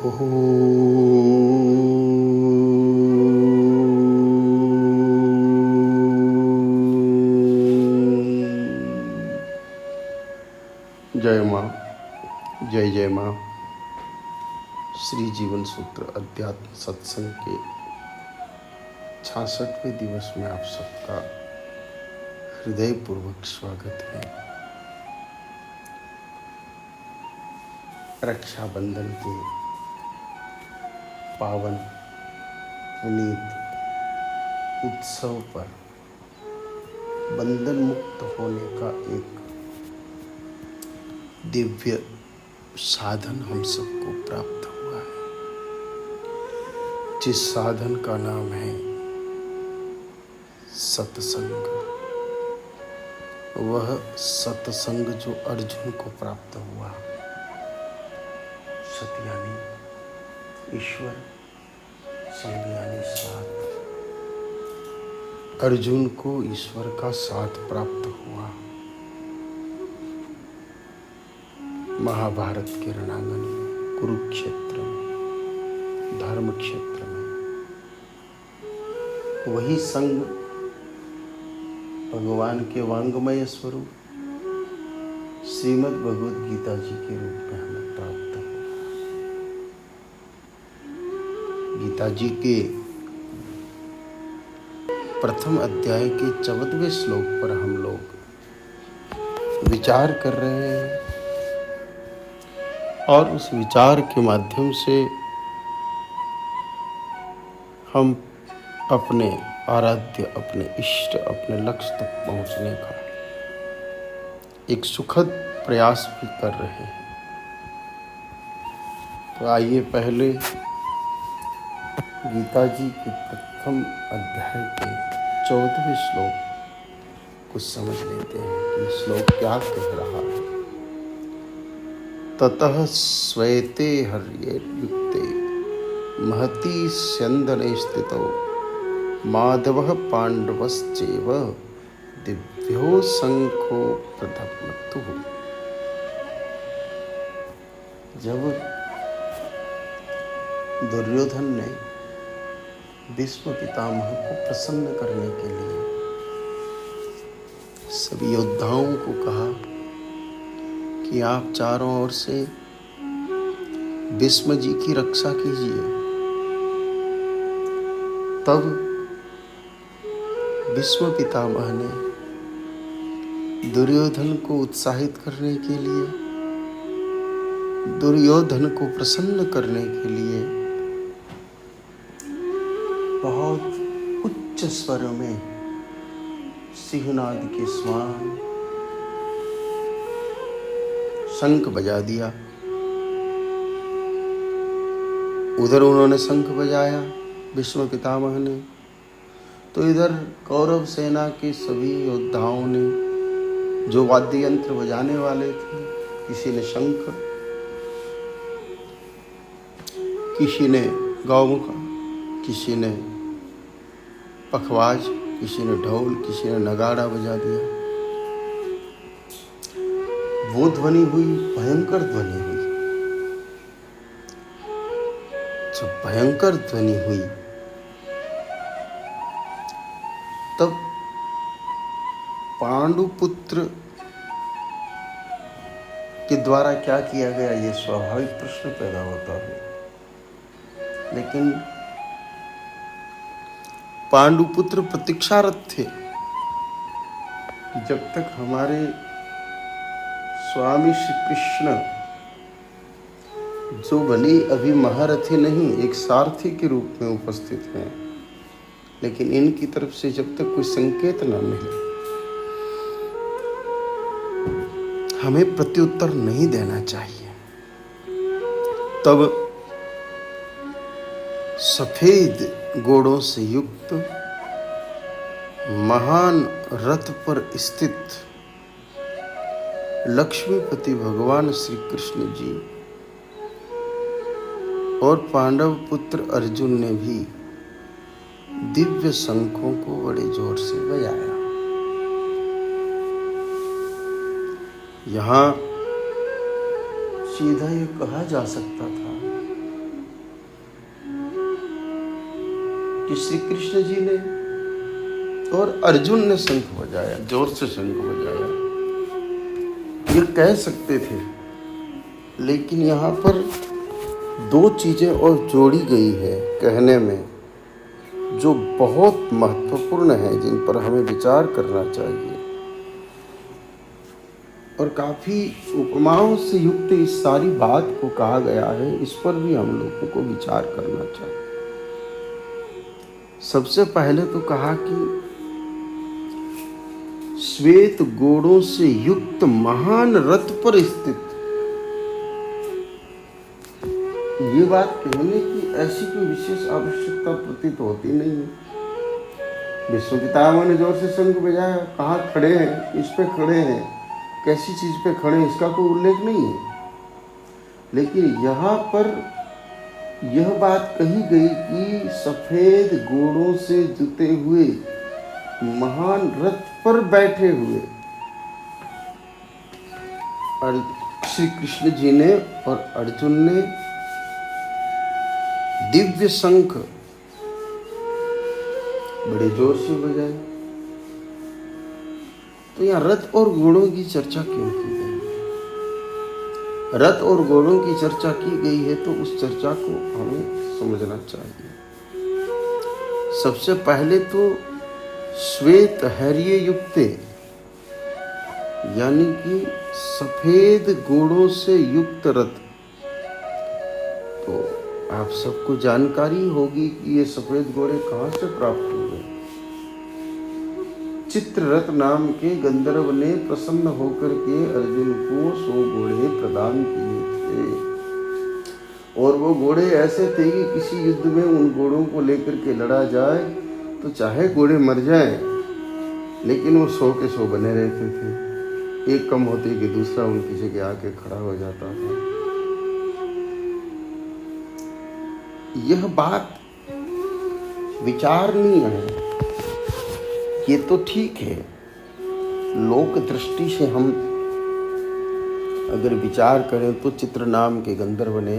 जय माँ, जय जय माँ। श्री जीवन सूत्र अध्यात्म सत्संग के 66वें दिवस में आप सबका हृदयपूर्वक स्वागत है। रक्षाबंधन के पावन पुनीत उत्सव पर बंधन मुक्त होने का एक दिव्य साधन हम सबको प्राप्त हुआ है, जिस साधन का नाम है सत्संग। वह सत्संग जो अर्जुन को प्राप्त हुआ, सत यानी ईश्वर, संग यानी साथ। अर्जुन को ईश्वर का साथ प्राप्त हुआ। महाभारत के रणांगन में, कुरुक्षेत्र में, धर्म क्षेत्र में वही संग भगवान के वांगमय स्वरूप श्रीमद् भगवद गीता जी के रूप में हमें प्राप्त हुआ। गीता जी के प्रथम अध्याय के 14वें श्लोक पर हम लोग विचार कर रहे हैं और उस विचार के माध्यम से हम अपने आराध्य, अपने इष्ट, अपने लक्ष्य तक पहुंचने का एक सुखद प्रयास भी कर रहे हैं। तो आइए पहले गीता जी के प्रथम अध्याय के 14वें श्लोक को समझ लेते हैं कि श्लोक क्या कह रहा है। ततः श्वेते हर्ययुक्ते महती स्यंदने स्थितौ माधवः पांडवश्चैव दिव्यो शंखो प्रधमतुः। जब दुर्योधन ने भीष्म पितामह को प्रसन्न करने के लिए सभी योद्धाओं को कहा कि आप चारों ओर से भीष्म जी की रक्षा कीजिए, तब भीष्म पितामह ने दुर्योधन को उत्साहित करने के लिए, दुर्योधन को प्रसन्न करने के लिए बहुत उच्च स्वर में सिंहनाद के समान शंख बजा दिया। उधर उन्होंने शंख बजाया भीष्म पितामह ने, तो इधर कौरव सेना के सभी योद्धाओं ने जो वाद्य यंत्र बजाने वाले थे, किसी ने शंख, किसी ने गौमुख, किसी ने पखवाज, किसी ने ढोल, किसी ने नगाड़ा बजा दिया। वो ध्वनि हुई, भयंकर ध्वनि हुई। जब भयंकर ध्वनि हुई तब पांडुपुत्र के द्वारा क्या किया गया, ये स्वाभाविक प्रश्न पैदा होता है। लेकिन पांडुपुत्र प्रतीक्षारत थे जब तक हमारे स्वामी श्री कृष्ण, जो भले अभी महारथी नहीं, एक सारथी के रूप में उपस्थित हैं, लेकिन इनकी तरफ से जब तक कोई संकेत न मिले, हमें प्रत्युत्तर नहीं देना चाहिए। तब सफेद घोड़ों से युक्त महान रथ पर स्थित लक्ष्मीपति भगवान श्री कृष्ण जी और पांडव पुत्र अर्जुन ने भी दिव्य शंखों को बड़े जोर से बजाया। यहाँ सीधा ये कहा जा सकता था कि श्री कृष्ण जी ने और अर्जुन ने शंख बजाया, जोर से शंख बजाया। ये कह सकते थे, लेकिन यहाँ पर दो चीजें और जोड़ी गई है कहने में, जो बहुत महत्वपूर्ण है, जिन पर हमें विचार करना चाहिए। और काफी उपमाओं से युक्त इस सारी बात को कहा गया है, इस पर भी हम लोगों को विचार करना चाहिए। सबसे पहले तो कहा कि श्वेत घोड़ों से युक्त महान रथ पर स्थित, ये बात कहने की ऐसी कोई विशेष आवश्यकता प्रतीत होती नहीं है। विश्व पितामह ने जोर से शंख बजाया, कहाँ खड़े हैं, इस पे खड़े हैं, कैसी चीज पे खड़े हैं, इसका कोई उल्लेख नहीं है। लेकिन यहाँ पर यह बात कही गई कि सफेद घोड़ों से जुते हुए महान रथ पर बैठे हुए और श्री कृष्ण जी ने और अर्जुन ने दिव्य शंख बड़े जोर से बजाए। तो यहाँ रथ और घोड़ों की चर्चा क्यों की गई? रथ और घोड़ों की चर्चा की गई है तो उस चर्चा को हमें समझना चाहिए। सबसे पहले तो श्वेत हैर्य युक्ते, यानी कि सफेद घोड़ों से युक्त रथ। तो आप सबको जानकारी होगी कि ये सफेद घोड़े कहाँ से प्राप्त हुए। चित्ररथ नाम के गंधर्व ने प्रसन्न होकर के अर्जुन को 100 घोड़े प्रदान किए थे, और वो घोड़े ऐसे थे कि किसी युद्ध में उन घोड़ों को लेकर के लड़ा जाए तो चाहे घोड़े मर जाएं, लेकिन वो 100 के 100 बने रहते थे। एक कम होते कि दूसरा उनकी जगह आके खड़ा हो जाता था। यह बात विचारणीय है। ये तो ठीक है, लोक दृष्टि से हम अगर विचार करें तो चित्र नाम के गंधर्व ने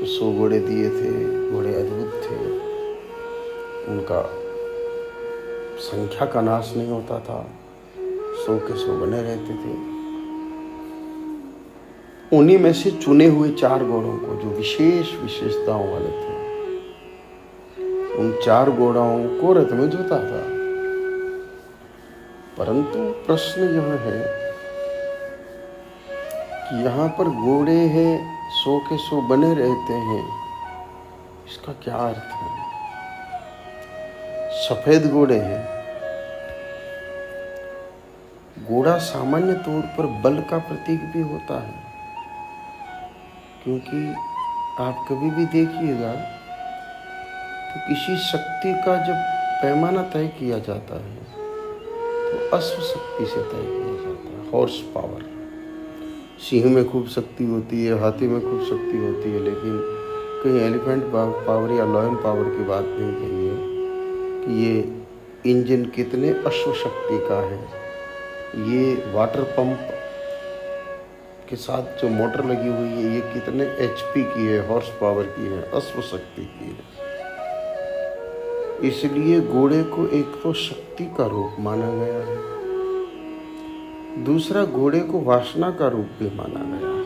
100 घोड़े दिए थे। घोड़े अद्भुत थे, उनका संख्या का नाश नहीं होता था, 100 के 100 बने रहते थे। उन्हीं में से चुने हुए 4 घोड़ों को, जो विशेष विशेषताओं वाले थे, उन 4 घोड़ों को रथ में जोता था। परंतु प्रश्न यह है कि यहाँ पर घोड़े हैं, 100 के 100 बने रहते हैं, इसका क्या अर्थ है? सफेद घोड़े हैं। घोड़ा सामान्य तौर पर बल का प्रतीक भी होता है, क्योंकि आप कभी भी देखिएगा तो किसी शक्ति का जब पैमाना तय किया जाता है तो अश्व शक्ति से तय किया जाता है, हॉर्स पावर। सिंह में खूब शक्ति होती है, हाथी में खूब शक्ति होती है, लेकिन कहीं एलिफेंट पावर या लॉयन पावर की बात नहीं कही है कि ये इंजन कितने अश्व शक्ति का है, ये वाटर पंप के साथ जो मोटर लगी हुई है ये कितने HP की है, हॉर्स पावर की है, अश्व शक्ति की है। इसलिए घोड़े को एक तो शक्ति का रूप माना गया है, दूसरा घोड़े को वासना का रूप भी माना गया है।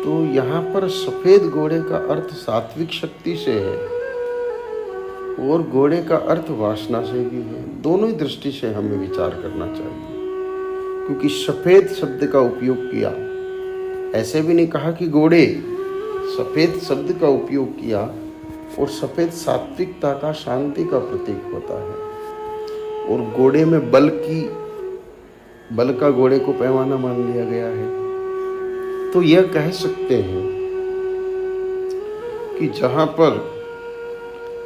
तो यहाँ पर सफेद घोड़े का अर्थ सात्विक शक्ति से है और घोड़े का अर्थ वासना से भी है। दोनों ही दृष्टि से हमें विचार करना चाहिए, क्योंकि सफेद शब्द का उपयोग किया, ऐसे भी नहीं कहा कि घोड़े, सफेद शब्द का उपयोग किया, और सफेद सात्विकता का, शांति का प्रतीक होता है। और घोड़े में बल का घोड़े को पैमाना मान लिया गया है। तो यह कह सकते हैं कि जहां पर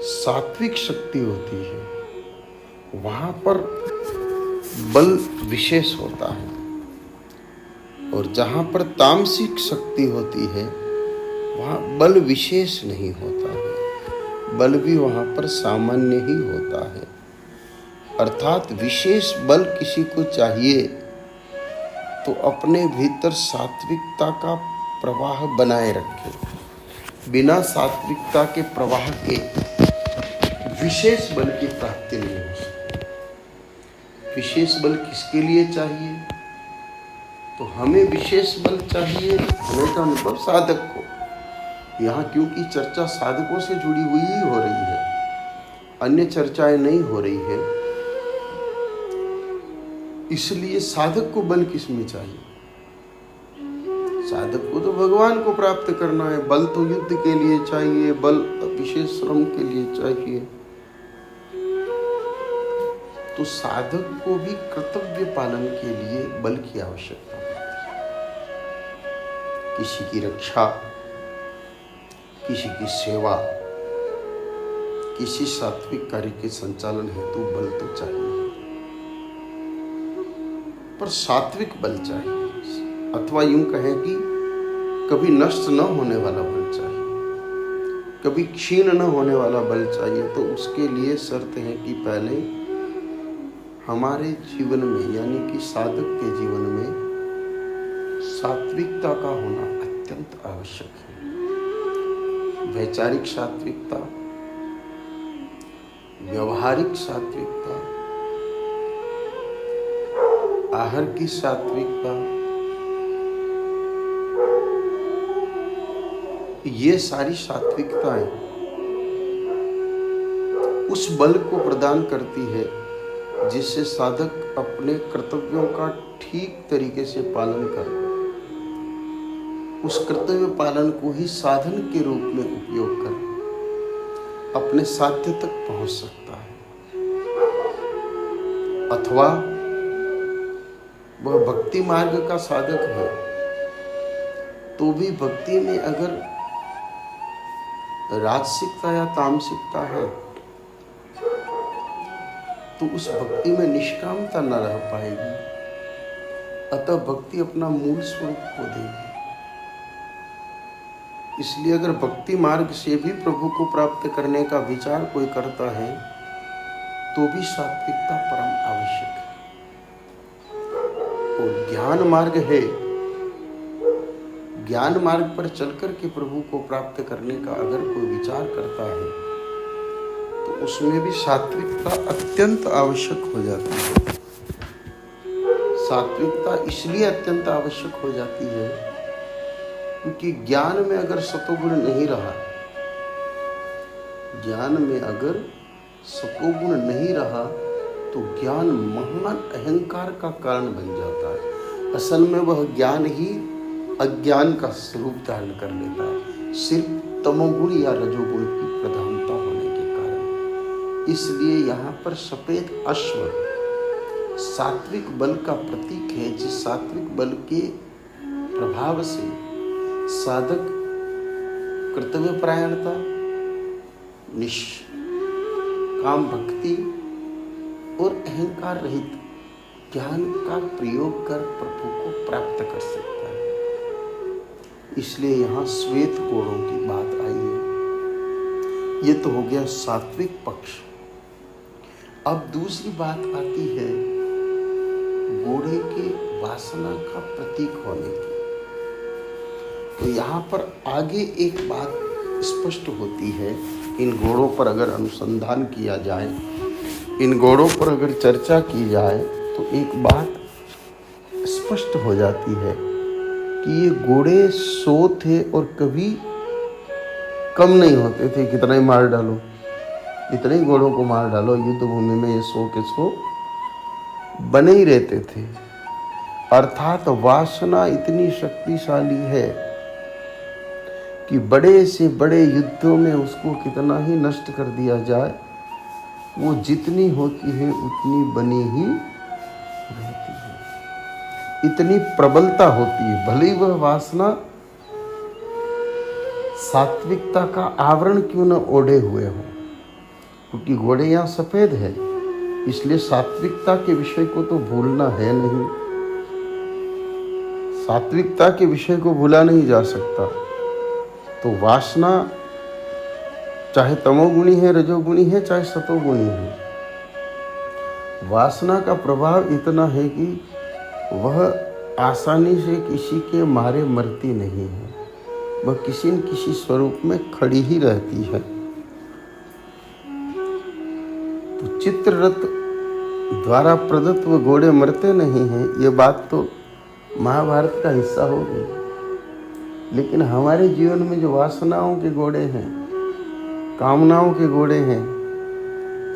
सात्विक शक्ति होती है वहां पर बल विशेष होता है, और जहां पर तामसिक शक्ति होती है वहां बल विशेष नहीं होता है, बल भी वहां पर सामान्य ही होता है। अर्थात विशेष बल किसी को चाहिए तो अपने भीतर सात्विकता का प्रवाह बनाए रखे, बिना सात्विकता के प्रवाह के विशेष बल की प्राप्ति नहीं हो सकती। विशेष बल किसके लिए चाहिए? तो हमें विशेष बल चाहिए होने का मतलब साधक को। यहाँ क्योंकि चर्चा साधकों से जुड़ी हुई ही हो रही है, अन्य चर्चाएं नहीं हो रही है, इसलिए साधक को बल किसमें चाहिए? साधक को तो भगवान को प्राप्त करना है। बल तो युद्ध के लिए चाहिए, बल विशेष श्रम के लिए चाहिए। तो साधक को भी कर्तव्य पालन के लिए बल की आवश्यकता होती है। किसी की रक्षा, किसी की सेवा, किसी सात्विक कार्य के संचालन हेतु बल तो चाहिए, पर सात्विक बल चाहिए, अथवा यूं कहें कि कभी नष्ट न होने वाला बल चाहिए, कभी क्षीण न होने वाला बल चाहिए। तो उसके लिए शर्त है कि पहले हमारे जीवन में, यानी कि साधक के जीवन में सात्विकता का होना अत्यंत आवश्यक है। वैचारिक सात्विकता, व्यवहारिक सात्विकता, आहार की सात्विकता, ये सारी सात्विकताएं उस बल को प्रदान करती है जिससे साधक अपने कर्तव्यों का ठीक तरीके से पालन कर उस कर्तव्य पालन को ही साधन के रूप में उपयोग कर अपने साध्य तक पहुंच सकता है। अथवा वह भक्ति मार्ग का साधक है तो भी भक्ति में अगर राजसिकता या तामसिकता है तो उस भक्ति में निष्कामता न रह पाएगी, अतः भक्ति अपना मूल स्वरूप खो देगी। इसलिए अगर भक्ति मार्ग से भी प्रभु को प्राप्त करने का विचार कोई करता है तो भी सात्विकता परम आवश्यक है। और ज्ञान मार्ग है, ज्ञान मार्ग पर चलकर के प्रभु को प्राप्त करने का अगर कोई विचार करता है तो उसमें भी सात्विकता अत्यंत आवश्यक हो जाती है। सात्विकता इसलिए अत्यंत आवश्यक हो जाती है क्योंकि ज्ञान में अगर सतोगुण नहीं रहा, ज्ञान में अगर सतोगुण नहीं रहा तो ज्ञान महान अहंकार का कारण बन जाता है। असल में वह ज्ञान ही अज्ञान का स्वरूप धारण कर लेता है, सिर्फ तमोगुण या रजोगुण की प्रधानता होने के कारण। इसलिए यहाँ पर सफेद अश्व सात्विक बल का प्रतीक है, जिस सात्विक बल के प्रभाव से साधक कर्तव्य परायणता, निष्काम भक्ति और अहंकार रहित ज्ञान का प्रयोग कर प्रभु को प्राप्त कर सकता है। इसलिए यहाँ श्वेत घोड़ों की बात आई है। ये तो हो गया सात्विक पक्ष। अब दूसरी बात आती है घोड़े के वासना का प्रतीक होने की। तो यहाँ पर आगे एक बात स्पष्ट होती है। इन घोड़ों पर अगर अनुसंधान किया जाए, इन घोड़ों पर अगर चर्चा की जाए तो एक बात स्पष्ट हो जाती है कि ये घोड़े 100 थे और कभी कम नहीं होते थे। कितना ही मार डालो, इतने ही घोड़ों को मार डालो, युद्ध भूमि में ये 100 के 100 बने ही रहते थे। अर्थात वासना इतनी शक्तिशाली है कि बड़े से बड़े युद्धों में उसको कितना ही नष्ट कर दिया जाए, वो जितनी होती है उतनी बनी ही रहती है। इतनी प्रबलता होती है, भले ही वह वासना सात्विकता का आवरण क्यों न ओढ़े हुए हो, क्योंकि घोड़े यहाँ सफेद है, इसलिए सात्विकता के विषय को तो भूलना है नहीं। सात्विकता के विषय को भूला नहीं जा सकता। तो वासना चाहे तमोगुणी है, रजोगुणी है, चाहे सतोगुणी है, वासना का प्रभाव इतना है कि वह आसानी से किसी के मारे मरती नहीं है। वह किसी न किसी स्वरूप में खड़ी ही रहती है। तो चित्ररथ द्वारा प्रदत्त वो घोड़े मरते नहीं हैं, ये बात तो महाभारत का हिस्सा हो गई। लेकिन हमारे जीवन में जो वासनाओं के घोड़े हैं, कामनाओं के घोड़े हैं,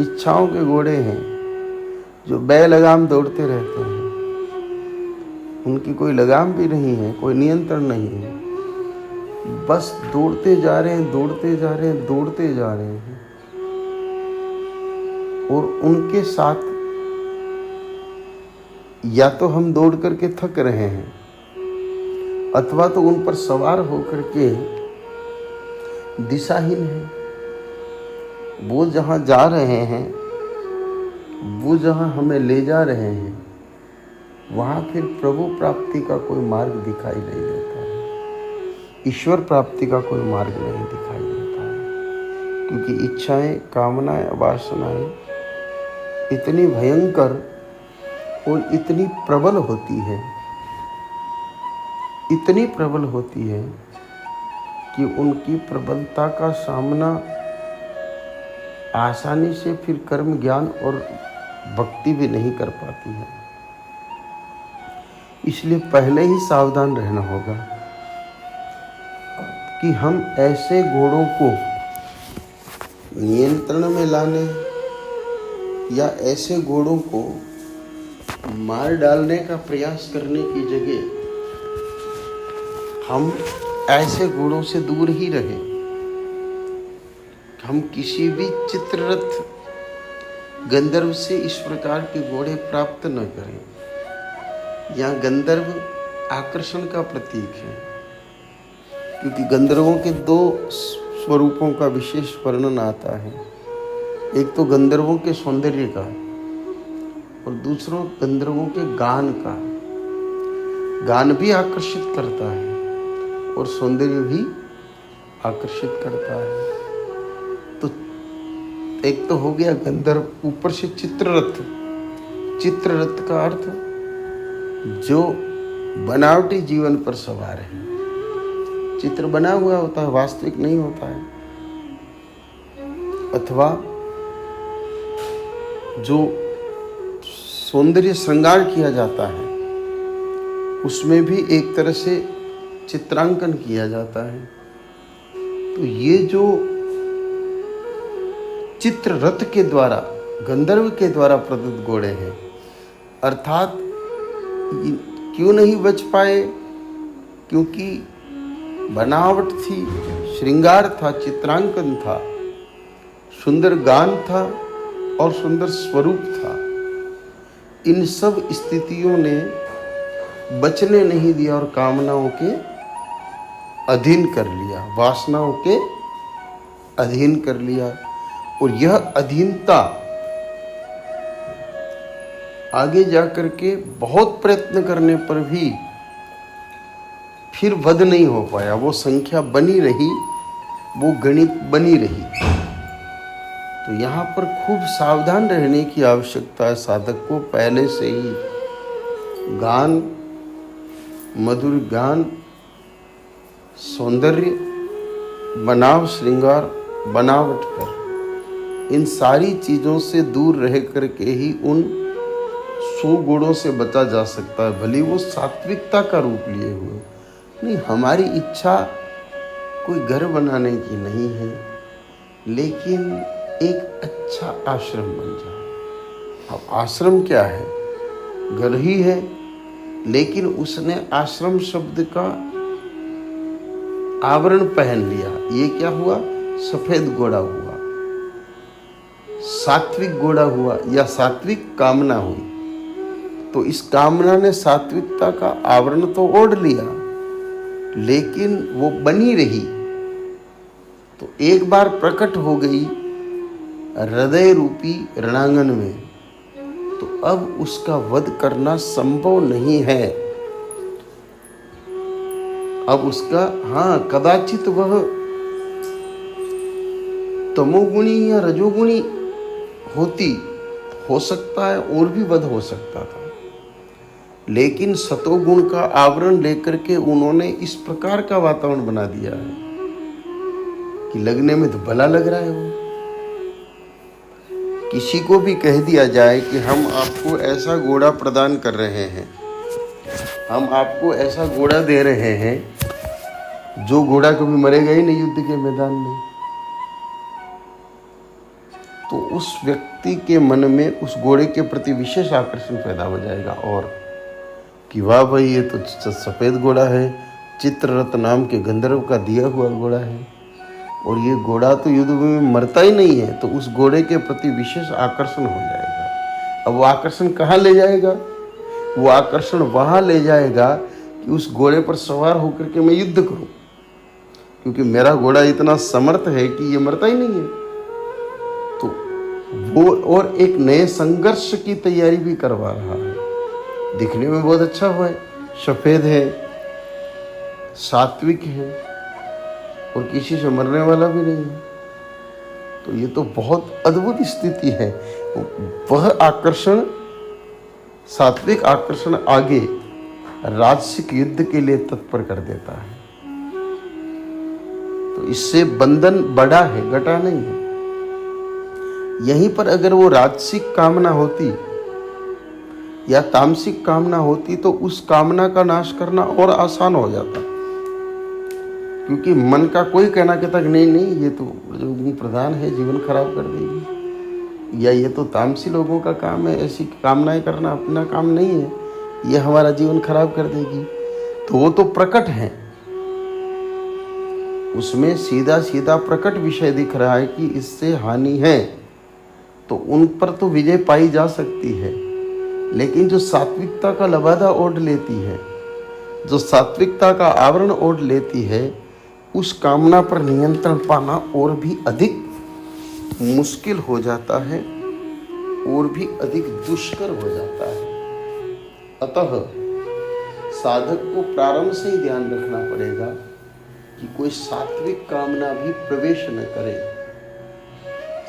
इच्छाओं के घोड़े हैं, जो बेलगाम दौड़ते रहते हैं, उनकी कोई लगाम भी नहीं है, कोई नियंत्रण नहीं है, बस दौड़ते जा रहे हैं, दौड़ते जा रहे हैं, दौड़ते जा रहे हैं। और उनके साथ या तो हम दौड़ करके थक रहे हैं, अथवा तो उन पर सवार होकर के दिशाहीन है। वो जहाँ जा रहे हैं, वो जहाँ हमें ले जा रहे हैं, वहाँ फिर प्रभु प्राप्ति का कोई मार्ग दिखाई नहीं देता है, ईश्वर प्राप्ति का कोई मार्ग नहीं दिखाई देता है। क्योंकि इच्छाएं, कामनाएं, वासनाएं इतनी भयंकर और इतनी प्रबल होती है, इतनी प्रबल होती है कि उनकी प्रबलता का सामना आसानी से फिर कर्म, ज्ञान और भक्ति भी नहीं कर पाती है। इसलिए पहले ही सावधान रहना होगा कि हम ऐसे घोड़ों को नियंत्रण में लाने या ऐसे घोड़ों को मार डालने का प्रयास करने की जगह हम ऐसे घोड़ों से दूर ही रहें। हम किसी भी चित्ररथ गंधर्व से इस प्रकार के घोड़े प्राप्त न करें। यहाँ गंधर्व आकर्षण का प्रतीक है, क्योंकि गंधर्वों के दो स्वरूपों का विशेष वर्णन आता है। एक तो गंधर्वों के सौंदर्य का और दूसरों गंधर्वों के गान का। गान भी आकर्षित करता है और सौंदर्य भी आकर्षित करता है। तो एक तो हो गया गंधर्व, ऊपर से चित्ररथ। चित्ररथ का अर्थ जो बनावटी जीवन पर सवार है। चित्र बना हुआ होता है, वास्तविक नहीं होता है। अथवा जो सौंदर्य श्रृंगार किया जाता है, उसमें भी एक तरह से चित्रांकन किया जाता है। तो ये जो चित्ररथ के द्वारा, गंधर्व के द्वारा प्रदत्त घोड़े हैं, अर्थात क्यों नहीं बच पाए? क्योंकि बनावट थी, श्रृंगार था, चित्रांकन था, सुंदर गान था और सुंदर स्वरूप था। इन सब स्थितियों ने बचने नहीं दिया और कामनाओं के अधीन कर लिया, वासनाओं के अधीन कर लिया। और यह अधीनता आगे जाकर के बहुत प्रयत्न करने पर भी फिर वध नहीं हो पाया। वो संख्या बनी रही, वो गणित बनी रही। तो यहाँ पर खूब सावधान रहने की आवश्यकता है साधक को पहले से ही। गान, मधुर गान, सौंदर्य, बनाव, श्रृंगार, बनावट पर, इन सारी चीज़ों से दूर रह करके ही उन 100 गुणों से बचा जा सकता है। भले वो सात्विकता का रूप लिए हुए नहीं। हमारी इच्छा कोई घर बनाने की नहीं है, लेकिन एक अच्छा आश्रम बन जाए। अब आश्रम क्या है? घर ही है, लेकिन उसने आश्रम शब्द का आवरण पहन लिया। ये क्या हुआ? सफेद घोड़ा हुआ, सात्विक घोड़ा हुआ या सात्विक कामना हुई। तो इस कामना ने सात्विकता का आवरण तो ओढ़ लिया, लेकिन वो बनी रही। तो एक बार प्रकट हो गई हृदय रूपी रणांगन में, तो अब उसका वध करना संभव नहीं है। अब उसका कदाचित वह तमोगुणी या रजोगुणी हो सकता है और भी वध हो सकता था। लेकिन सतोगुण का आवरण लेकर के उन्होंने इस प्रकार का वातावरण बना दिया है कि लगने में तो भला लग रहा है। वो किसी को भी कह दिया जाए कि हम आपको ऐसा घोड़ा प्रदान कर रहे हैं, हम आपको ऐसा घोड़ा दे रहे हैं जो घोड़ा कभी मरेगा ही नहीं युद्ध के मैदान में, तो उस व्यक्ति के मन में उस घोड़े के प्रति विशेष आकर्षण पैदा हो जाएगा। और कि वाह भाई, ये तो सफ़ेद घोड़ा है, चित्ररथ नाम के गंधर्व का दिया हुआ घोड़ा है, और ये घोड़ा तो युद्ध में मरता ही नहीं है, तो उस घोड़े के प्रति विशेष आकर्षण हो जाएगा। अब वो आकर्षण कहाँ ले जाएगा? वो आकर्षण वहाँ ले जाएगा कि उस घोड़े पर सवार होकर के मैं युद्ध करूँ, क्योंकि मेरा घोड़ा इतना समर्थ है कि ये मरता ही नहीं है। तो वो और एक नए संघर्ष की तैयारी भी करवा रहा है। दिखने में बहुत अच्छा हुआ है, सफ़ेद है, सात्विक है और किसी से मरने वाला भी नहीं है। तो ये तो बहुत अद्भुत स्थिति है। वह आकर्षण, सात्विक आकर्षण आगे राजसिक युद्ध के लिए तत्पर कर देता है। तो इससे बंधन बढ़ा है, घटा नहीं है। यहीं पर अगर वो राजसिक कामना होती या तामसिक कामना होती तो उस कामना का नाश करना और आसान हो जाता, क्योंकि मन का कोई कहना कहता कि नहीं नहीं, ये तो जो प्रधान है जीवन खराब कर देगी, या ये तो तामसी लोगों का काम है, ऐसी कामनाएं करना अपना काम नहीं है, ये हमारा जीवन खराब कर देगी। तो वो तो प्रकट है, उसमें सीधा सीधा प्रकट विषय दिख रहा है कि इससे हानि है, तो उन पर तो विजय पाई जा सकती है। लेकिन जो सात्विकता का लबादा ओढ़ लेती है, जो सात्विकता का आवरण ओढ़ लेती है, उस कामना पर नियंत्रण पाना और भी अधिक मुश्किल हो जाता है, और भी अधिक दुष्कर हो जाता है। अतः साधक को प्रारंभ से ही ध्यान रखना पड़ेगा कि कोई सात्विक कामना भी प्रवेश न करे।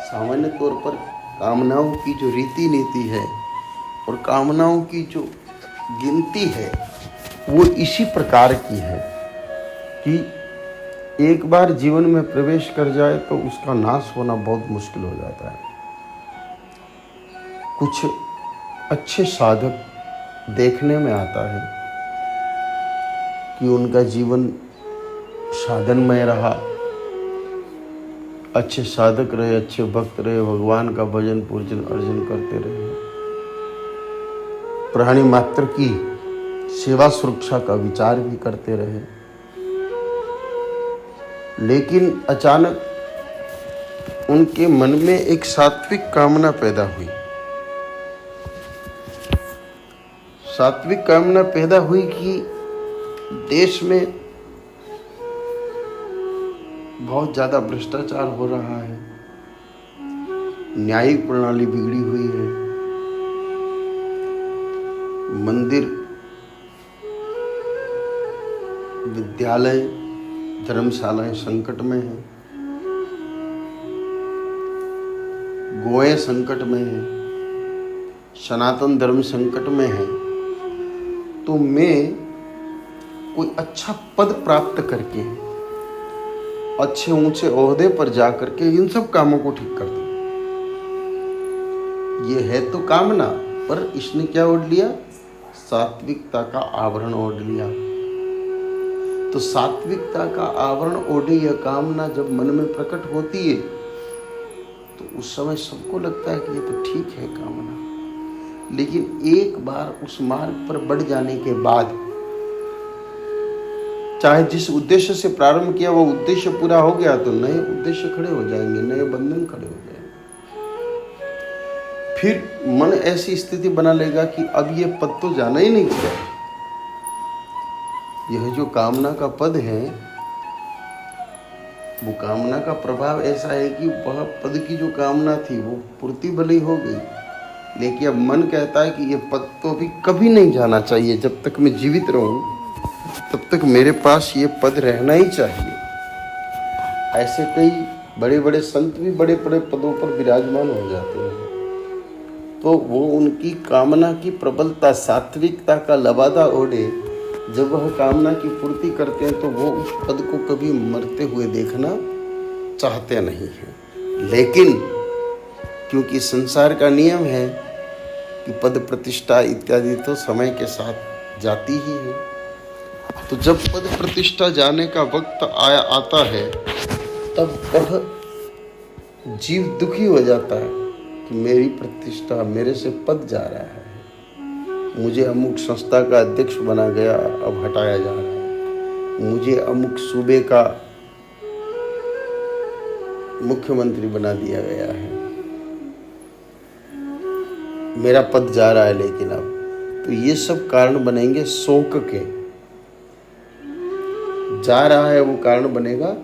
सामान्य तौर पर कामनाओं की जो रीति नीति है और कामनाओं की जो गिनती है वो इसी प्रकार की है कि एक बार जीवन में प्रवेश कर जाए तो उसका नाश होना बहुत मुश्किल हो जाता है। कुछ अच्छे साधक देखने में आता है कि उनका जीवन साधनमय रहा, अच्छे साधक रहे, अच्छे भक्त रहे, भगवान का भजन पूजन अर्जन करते रहे, प्राणी मात्र की सेवा सुरक्षा का विचार भी करते रहे। लेकिन अचानक उनके मन में एक सात्विक कामना पैदा हुई। सात्विक कामना पैदा हुई कि देश में बहुत ज़्यादा भ्रष्टाचार हो रहा है, न्यायिक प्रणाली बिगड़ी हुई है, मंदिर, विद्यालय, धर्मशालाएं संकट में हैं, गोएं संकट में हैं, सनातन धर्म संकट में है। तो मैं कोई अच्छा पद प्राप्त करके, अच्छे ऊंचे ओहदे पर जाकर के इन सब कामों को ठीक कर दूं। ये है तो कामना, पर इसने क्या ओढ़ लिया? सात्विकता का आवरण ओढ़ लिया। तो सात्विकता का आवरण ओढ़े यह कामना जब मन में प्रकट होती है तो उस समय सबको लगता है कि ये तो ठीक है कामना। लेकिन एक बार उस मार्ग पर बढ़ जाने के बाद, चाहे जिस उद्देश्य से प्रारंभ किया वो उद्देश्य पूरा हो गया तो नए उद्देश्य खड़े हो जाएंगे, नए बंधन खड़े हो जाएंगे। फिर मन ऐसी स्थिति बना लेगा कि अब ये पद तो जाना ही नहीं चाहिए। यह जो कामना का पद है वो कामना का प्रभाव ऐसा है कि वह पद की जो कामना थी वो पूर्ति भले हो गई, लेकिन अब मन कहता है कि ये पद तो अभी कभी नहीं जाना चाहिए। जब तक मैं जीवित रहूं तब तक मेरे पास ये पद रहना ही चाहिए। ऐसे कई बड़े बड़े संत भी बड़े बड़े पदों पर विराजमान हो जाते हैं। तो वो उनकी कामना की प्रबलता, सात्विकता का लबादा ओढ़े जब वह कामना की पूर्ति करते हैं तो वो उस पद को कभी मरते हुए देखना चाहते नहीं हैं। लेकिन क्योंकि संसार का नियम है कि पद प्रतिष्ठा इत्यादि तो समय के साथ जाती ही है, तो जब पद प्रतिष्ठा जाने का वक्त आता है तब वह जीव दुखी हो जाता है कि मेरी प्रतिष्ठा, मेरे से पद जा रहा है, मुझे अमुक संस्था का अध्यक्ष बना गया, अब हटाया जा रहा है, मुझे अमुक सूबे का मुख्यमंत्री बना दिया गया है, मेरा पद जा रहा है लेकिन अब, तो ये सब कारण बनेंगे शोक के। जा रहा है वो कारण बनेगा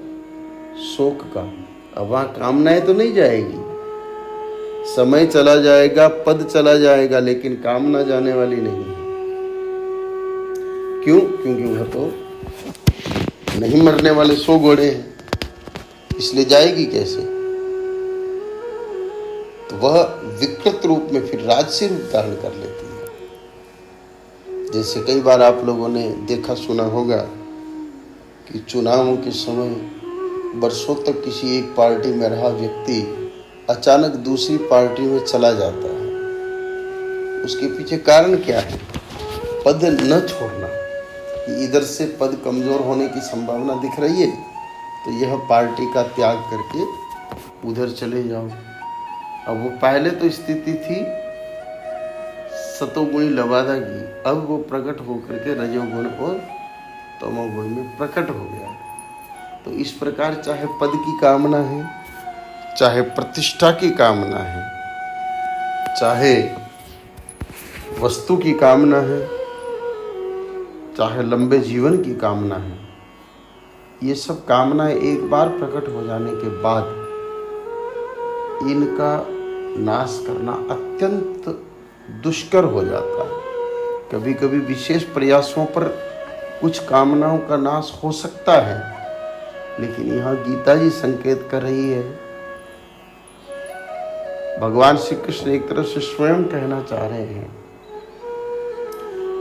शोक का। अब वहां कामनाएं तो नहीं जाएगी, समय चला जाएगा, पद चला जाएगा, लेकिन कामना जाने वाली नहीं है। क्यों? क्योंकि वह तो नहीं मरने वाले 100 घोड़े हैं, इसलिए जाएगी कैसे? तो वह विकृत रूप में फिर राजसी रूप धारण कर लेती है। जैसे कई बार आप लोगों ने देखा सुना होगा कि चुनावों के समय वर्षों तक किसी एक पार्टी में रहा व्यक्ति अचानक दूसरी पार्टी में चला जाता है। उसके पीछे कारण क्या है? पद न छोड़ना। इधर से पद कमजोर होने की संभावना दिख रही है तो यह पार्टी का त्याग करके उधर चले जाओ। अब वो पहले तो स्थिति थी सतोगुणी लबादा की, अब वो प्रकट होकर के रजोगुण और तमोगुण में प्रकट हो गया। तो इस प्रकार चाहे पद की कामना है, चाहे प्रतिष्ठा की कामना है, चाहे वस्तु की कामना है, चाहे लंबे जीवन की कामना है, ये सब कामनाएं एक बार प्रकट हो जाने के बाद इनका नाश करना अत्यंत दुष्कर हो जाता है। कभी कभी विशेष प्रयासों पर कुछ कामनाओं का नाश हो सकता है, लेकिन यहाँ गीता जी संकेत कर रही है, भगवान श्री कृष्ण एक तरह से स्वयं कहना चाह रहे हैं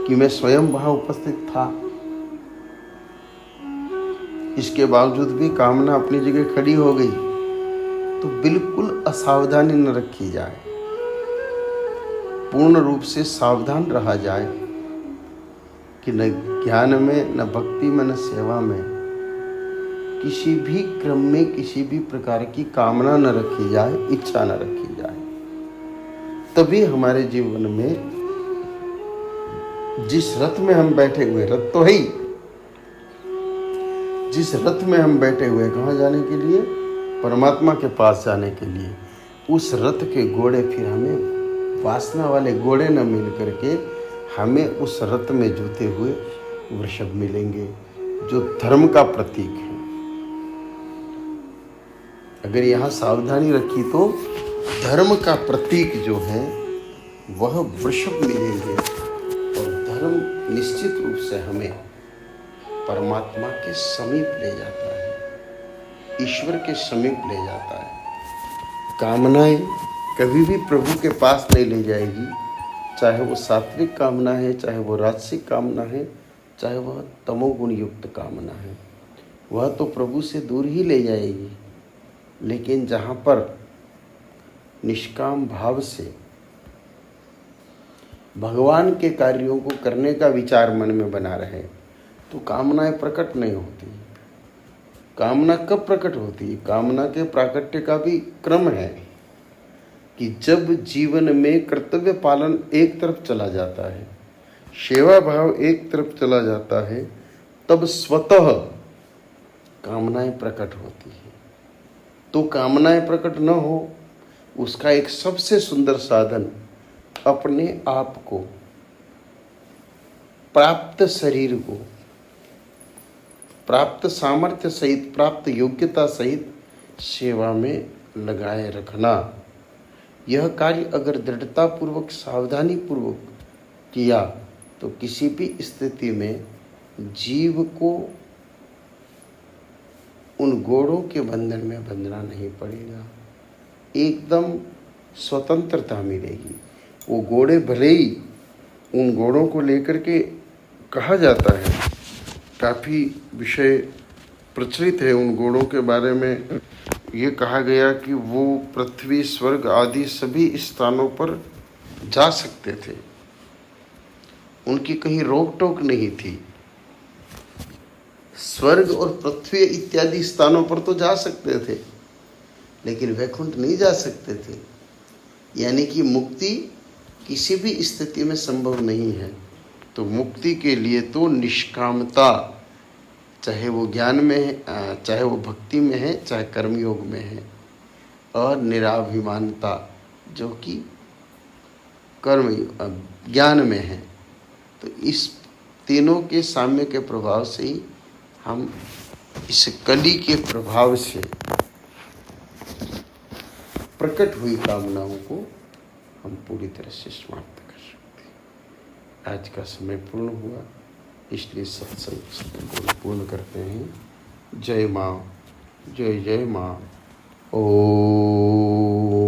कि मैं स्वयं वहां उपस्थित था, इसके बावजूद भी कामना अपनी जगह खड़ी हो गई। तो बिल्कुल असावधानी न रखी जाए, पूर्ण रूप से सावधान रहा जाए कि न ज्ञान में, न भक्ति में, न सेवा में किसी भी क्रम में किसी भी प्रकार की कामना न रखी जाए, इच्छा न रखी जाए। तभी हमारे जीवन में जिस रथ में हम बैठे हुए, रथ तो है ही, जिस रथ में हम बैठे हुए कहाँ जाने के लिए? परमात्मा के पास जाने के लिए। उस रथ के घोड़े फिर हमें वासना वाले घोड़े न मिल करके हमें उस रथ में जुते हुए वृषभ मिलेंगे जो धर्म का प्रतीक है। अगर यहाँ सावधानी रखी तो धर्म का प्रतीक जो है वह वृषभ मिलेंगे और धर्म निश्चित रूप से हमें परमात्मा के समीप ले जाता है, ईश्वर के समीप ले जाता है। कामनाएं कभी भी प्रभु के पास नहीं ले जाएगी, चाहे वो सात्विक कामना है, चाहे वो राजसिक कामना है, चाहे वह तमोगुण युक्त कामना है, वह तो प्रभु से दूर ही ले जाएगी। लेकिन जहाँ पर निष्काम भाव से भगवान के कार्यों को करने का विचार मन में बना रहे तो कामनाएं प्रकट नहीं होती। कामना कब प्रकट होती है? कामना के प्राकट्य का भी क्रम है कि जब जीवन में कर्तव्य पालन एक तरफ चला जाता है, सेवा भाव एक तरफ चला जाता है, तब स्वतः कामनाएं प्रकट होती है। तो कामनाएं प्रकट न हो उसका एक सबसे सुंदर साधन अपने आप को, प्राप्त शरीर को, प्राप्त सामर्थ्य सहित, प्राप्त योग्यता सहित सेवा में लगाए रखना। यह कार्य अगर दृढ़ता पूर्वक, सावधानी पूर्वक किया तो किसी भी स्थिति में जीव को उन घोड़ों के बंधन में बंधना नहीं पड़ेगा, एकदम स्वतंत्रता मिलेगी। वो घोड़े भले ही उन घोड़ों को लेकर के कहा जाता है, काफ़ी विषय प्रचलित है उन घोड़ों के बारे में। ये कहा गया कि वो पृथ्वी, स्वर्ग आदि सभी स्थानों पर जा सकते थे, उनकी कहीं रोक टोक नहीं थी। स्वर्ग और पृथ्वी इत्यादि स्थानों पर तो जा सकते थे, लेकिन वैकुंठ नहीं जा सकते थे। यानी कि मुक्ति किसी भी स्थिति में संभव नहीं है। तो मुक्ति के लिए तो निष्कामता, चाहे वो ज्ञान में है, चाहे वो भक्ति में है, चाहे कर्मयोग में है, और निराभिमानता जो कि कर्म ज्ञान में है। तो इस तीनों के साम्य के प्रभाव से ही हम इस कली के प्रभाव से प्रकट हुई कामनाओं को हम पूरी तरह से समाप्त कर सकते हैं। आज का समय पूर्ण हुआ, इसलिए सत्संग पूर्ण करते हैं। जय माँ, जय जय माँ। ओम।